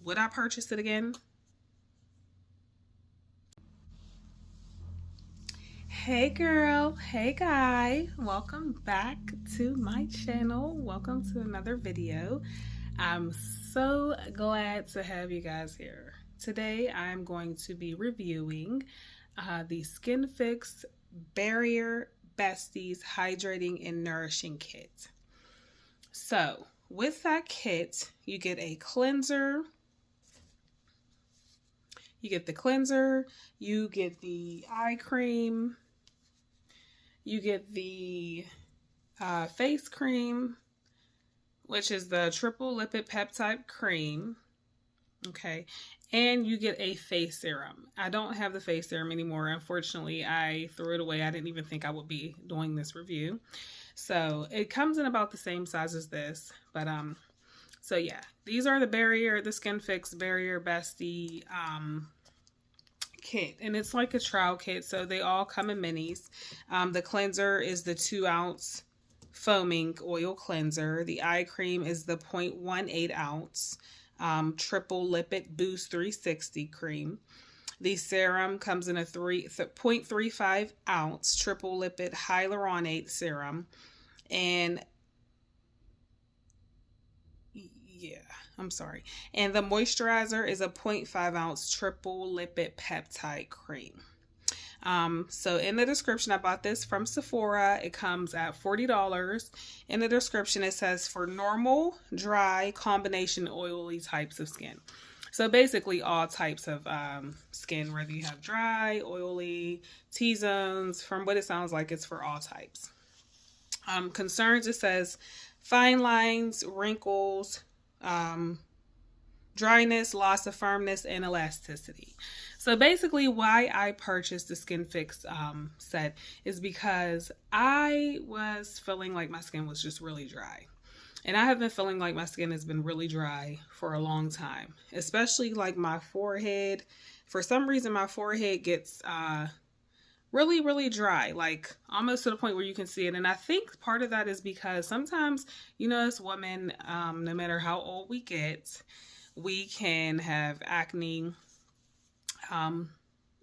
would I purchase it again? Hey girl, hey guy, welcome back to my channel. Welcome to another video. I'm so glad to have you guys here. Today I'm going to be reviewing the Skinfix Barrier Besties Hydrating and Nourishing Kit. So with that kit, you get a cleanser. You get the cleanser, you get the eye cream, you get the face cream, which is the triple Lipid-Peptide cream, okay, and you get a face serum. I don't have the face serum anymore. Unfortunately, I threw it away. I didn't even think I would be doing this review. So it comes in about the same size as this, but so yeah, these are the Skinfix Barrier Bestie kit, and it's like a trial kit, so they all come in minis. The cleanser is the 2-ounce foaming oil cleanser. The eye cream is the 0.18 ounce triple Lipid-Boost 360 cream. The serum comes in a 0.35 ounce triple lipid hyaluronate serum, and and the moisturizer is a 0.5 ounce triple lipid peptide cream. So in the description, I bought this from Sephora. It comes at $40. In the description, it says for normal, dry, combination, oily types of skin. So basically all types of skin, whether you have dry, oily, T-zones. From what it sounds like, it's for all types. Concerns, it says fine lines, wrinkles, dryness, loss of firmness, and elasticity. So basically why I purchased the Skinfix set is because I was feeling like my skin was just really dry. And I have been feeling like my skin has been really dry for a long time, especially like my forehead. For some reason, my forehead gets really, really dry, like almost to the point where you can see it. And I think part of that is because sometimes, you know, as women, no matter how old we get, we can have acne,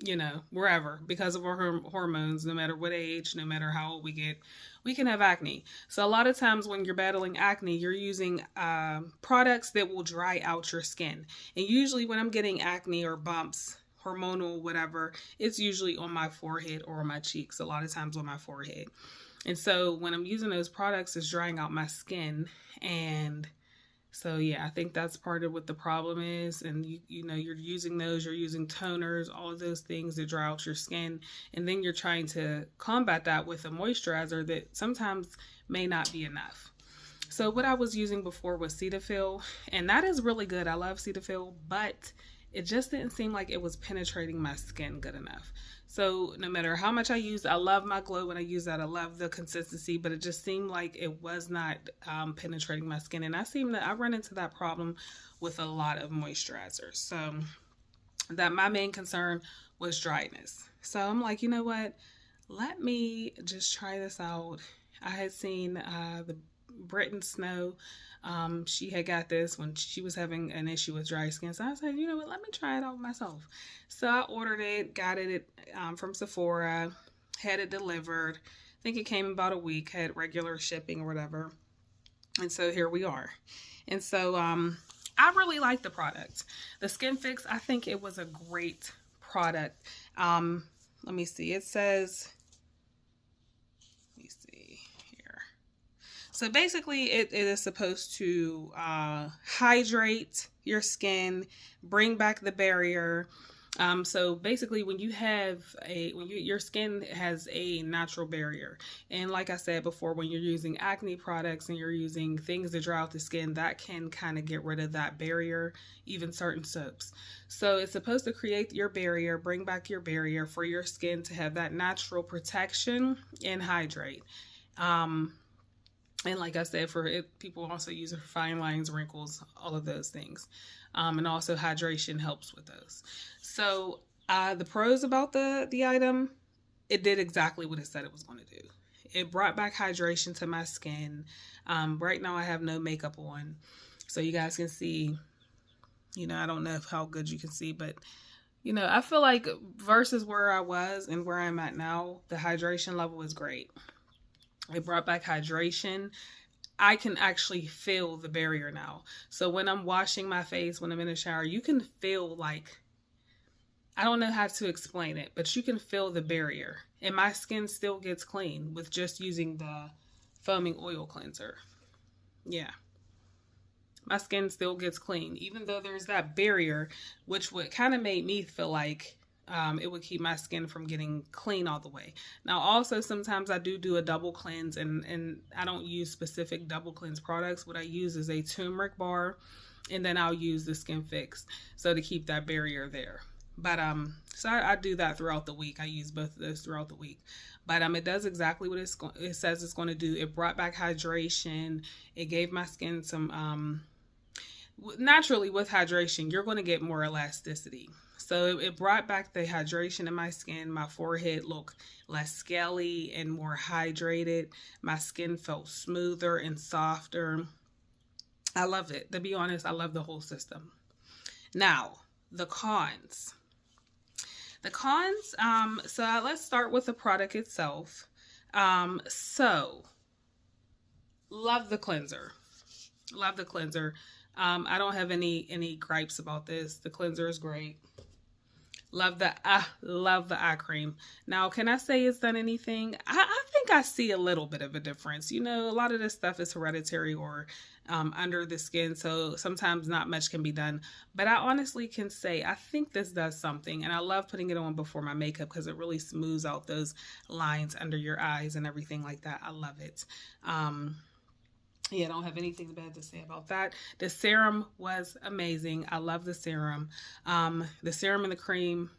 you know, wherever, because of our hormones. No matter what age, no matter how old we get, we can have acne. So a lot of times when you're battling acne, you're using products that will dry out your skin. And usually when I'm getting acne or bumps, hormonal, whatever, it's usually on my forehead or on my cheeks, a lot of times on my forehead. And so when I'm using those products, it's drying out my skin. And so yeah, I think that's part of what the problem is. And you know, you're using those, you're using toners, all of those things that dry out your skin, and then you're trying to combat that with a moisturizer that sometimes may not be enough. So what I was using before was Cetaphil, and that is really good. I love Cetaphil, but it just didn't seem like it was penetrating my skin good enough. So no matter how much I use, I love my glow when I use that. I love the consistency, but it just seemed like it was not penetrating my skin. And I run into that problem with a lot of moisturizers. So that my main concern was dryness. So I'm like, you know what? Let me just try this out. I had seen the Britton Snow. She had got this when she was having an issue with dry skin. So I said, you know what, let me try it out myself. So I ordered it, got it from Sephora, had it delivered. I think it came about a week, had regular shipping or whatever. And so here we are. And so I really like the product. The Skinfix, I think it was a great product. Let me see. It says, so basically it is supposed to hydrate your skin, bring back the barrier. So basically when your skin has a natural barrier. And like I said before, when you're using acne products and you're using things that dry out the skin, that can kind of get rid of that barrier, even certain soaps. So it's supposed to create your barrier, bring back your barrier for your skin to have that natural protection and hydrate. And like I said, for it, people also use it for fine lines, wrinkles, all of those things. And also hydration helps with those. So the pros about the item, it did exactly what it said it was going to do. It brought back hydration to my skin. Right now I have no makeup on. So you guys can see You know, I don't know how good you can see, but you know, I feel like versus where I was and where I'm at now, the hydration level is great. It brought back hydration. I can actually feel the barrier now. So when I'm washing my face, when I'm in the shower, you can feel like, I don't know how to explain it, but you can feel the barrier. And my skin still gets clean with just using the foaming oil cleanser. Yeah. My skin still gets clean, even though there's that barrier, which would kind of make me feel like it would keep my skin from getting clean all the way. Now, also, sometimes I do a double cleanse, and I don't use specific double cleanse products. What I use is a turmeric bar, and then I'll use the Skinfix, so to keep that barrier there. But so I do that throughout the week. I use both of those throughout the week. But it does exactly what it says it's going to do. It brought back hydration. It gave my skin some naturally, with hydration, you're going to get more elasticity. So it brought back the hydration in my skin. My forehead looked less scaly and more hydrated. My skin felt smoother and softer. I loved it. To be honest, I love the whole system. Now, the cons. The cons, so let's start with the product itself. So, love the cleanser. Love the cleanser. I don't have any gripes about this. The cleanser is great. Love the eye cream. Now, can I say it's done anything? I think I see a little bit of a difference. You know, a lot of this stuff is hereditary or under the skin, so sometimes not much can be done. But I honestly can say I think this does something, and I love putting it on before my makeup because it really smooths out those lines under your eyes and everything like that. I love it. Yeah, I don't have anything bad to say about that. The serum was amazing. I love the serum. The serum and the cream,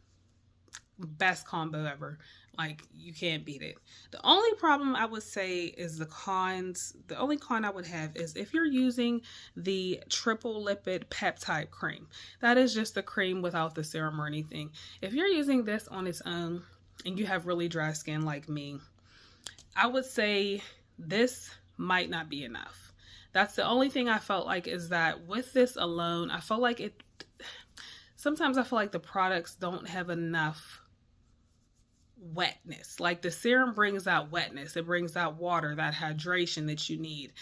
best combo ever. Like, you can't beat it. The only problem I would say is the cons. The only con I would have is if you're using the triple lipid peptide cream. That is just the cream without the serum or anything. If you're using this on its own and you have really dry skin like me, I would say this might not be enough. That's the only thing I felt like, is that with this alone, I felt like sometimes I feel like the products don't have enough wetness. Like, the serum brings out wetness. It brings out water, that hydration that you need.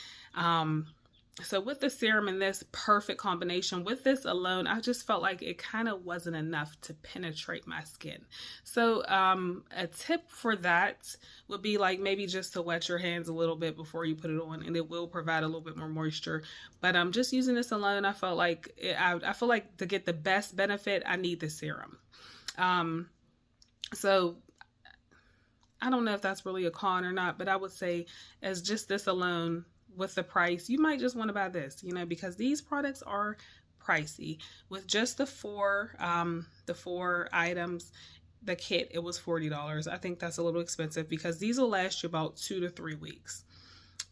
So with the serum and this perfect combination, with this alone, I just felt like it kind of wasn't enough to penetrate my skin. So a tip for that would be like maybe just to wet your hands a little bit before you put it on, and it will provide a little bit more moisture. But just using this alone, I felt like I feel like to get the best benefit, I need the serum. So I don't know if that's really a con or not, but I would say as just this alone, with the price, you might just want to buy this, you know, because these products are pricey. With just the four items, the kit, it was $40. I think that's a little expensive because these will last you about 2 to 3 weeks.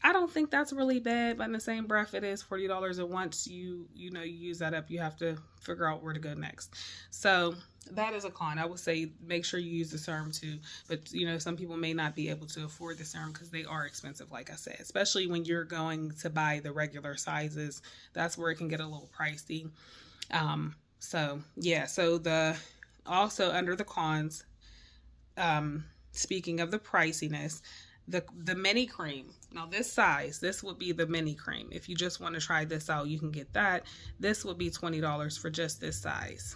I don't think that's really bad, but in the same breath, it is $40, and once you use that up, you have to figure out where to go next. So that is a con. I would say make sure you use the serum too, but some people may not be able to afford the serum because they are expensive, like I said, especially when you're going to buy the regular sizes. That's where it can get a little pricey. So yeah, so also under the cons, speaking of the priciness, the mini cream. Now this size, this would be the mini cream. If you just want to try this out, you can get that. This would be $20 for just this size.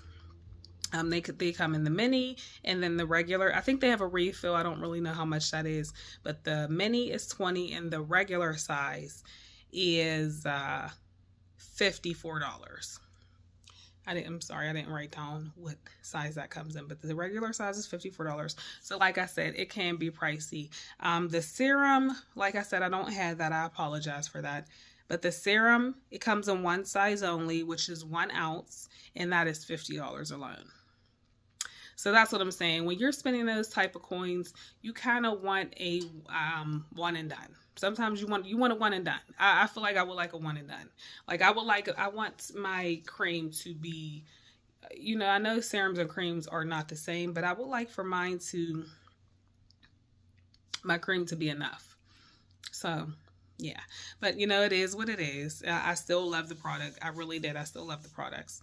They come in the mini and then the regular. I think they have a refill. I don't really know how much that is, but the mini is $20 and the regular size is $54. I'm sorry, I didn't write down what size that comes in, but the regular size is $54. So like I said, it can be pricey. The serum, like I said, I don't have that. I apologize for that. But the serum, it comes in one size only, which is 1 ounce, and that is $50 alone. So that's what I'm saying. When you're spending those type of coins, you kind of want a one and done. Sometimes you want a one and done. I feel like I would like a one and done. Like I want my cream to be, I know serums and creams are not the same, but I would like for my cream to be enough. So Yeah, but you know, it is what it is. I still love the product. I really did. I still love the products.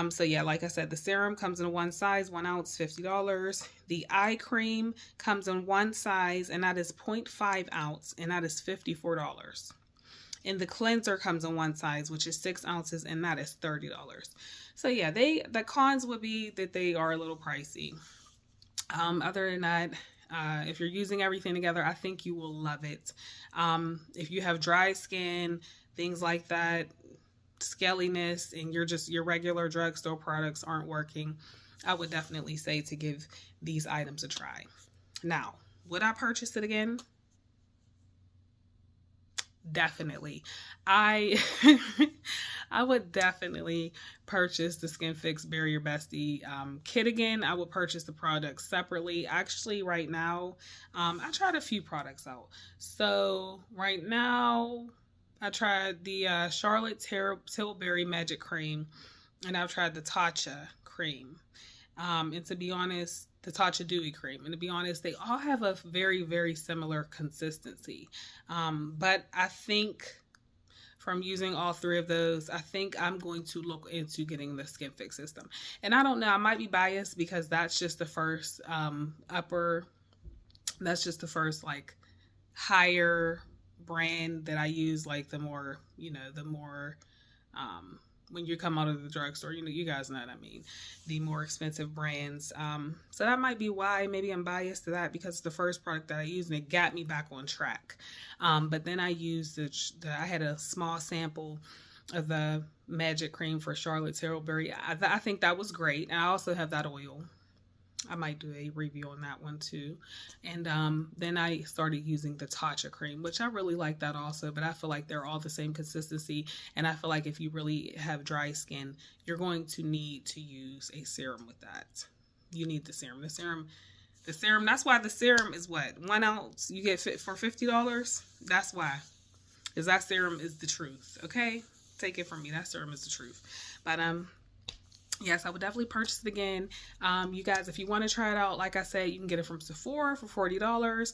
So yeah, like I said, the serum comes in one size, 1 ounce, $50. The eye cream comes in one size, and that is 0.5 ounce, and that is $54. And the cleanser comes in one size, which is 6 ounces, and that is $30. So yeah, the cons would be that they are a little pricey. Other than that, if you're using everything together, I think you will love it. If you have dry skin, things like that, scaliness, and your regular drugstore products aren't working, I would definitely say to give these items a try. Now, would I purchase it again? Definitely. I would definitely purchase the Skinfix Barrier Bestie kit again. I would purchase the products separately. Actually, right now, I tried a few products out. So right now, I tried the Charlotte Tilbury Magic Cream, and I've tried the Tatcha Cream. And to be honest, the Tatcha Dewy Cream. And to be honest, they all have a very, very similar consistency. But I think from using all three of those, I think I'm going to look into getting the Skinfix system. And I don't know, I might be biased because that's just the first that's just the first like higher brand that I use, like the more, when you come out of the drugstore, you guys know what I mean, the more expensive brands. So that might be why maybe I'm biased to that, because it's the first product that I used and it got me back on track. But then I used I had a small sample of the Magic Cream for Charlotte Tilbury. I think that was great. And I also have that oil. I might do a review on that one too. And then I started using the Tatcha cream, which I really like that also, but I feel like they're all the same consistency. And I feel like if you really have dry skin, you're going to need to use a serum with that. You need the serum. The serum, that's why the serum is what? 1 ounce you get for $50? That's why. Because that serum is the truth, okay? Take it from me. That serum is the truth. But yes, I would definitely purchase it again. You guys, if you want to try it out, like I said, you can get it from Sephora for $40.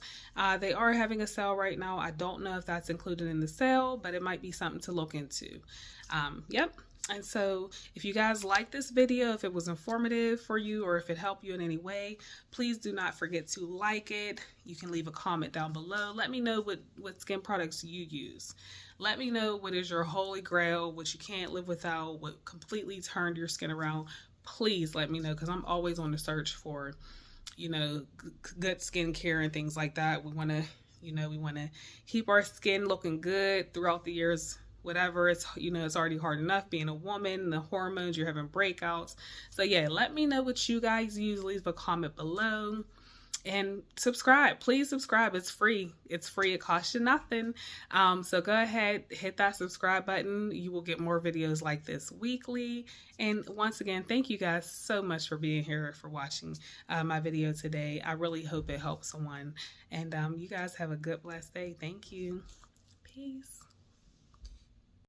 They are having a sale right now. I don't know if that's included in the sale, but it might be something to look into. Yep. And so if you guys like this video, if it was informative for you or if it helped you in any way, please do not forget to like it. You can leave a comment down below. Let me know what skin products you use. Let me know what is your holy grail, what you can't live without, what completely turned your skin around. Please let me know, because I'm always on the search for, good skincare and things like that. We want to, keep our skin looking good throughout the years. Whatever, it's already hard enough being a woman, the hormones, you're having breakouts. So yeah, let me know what you guys use. Leave a comment below and subscribe. Please subscribe. It's free. It's free. It costs you nothing. So go ahead, hit that subscribe button. You will get more videos like this weekly. And once again, thank you guys so much for being here, for watching my video today. I really hope it helps someone. And you guys have a good, blessed day. Thank you. Peace.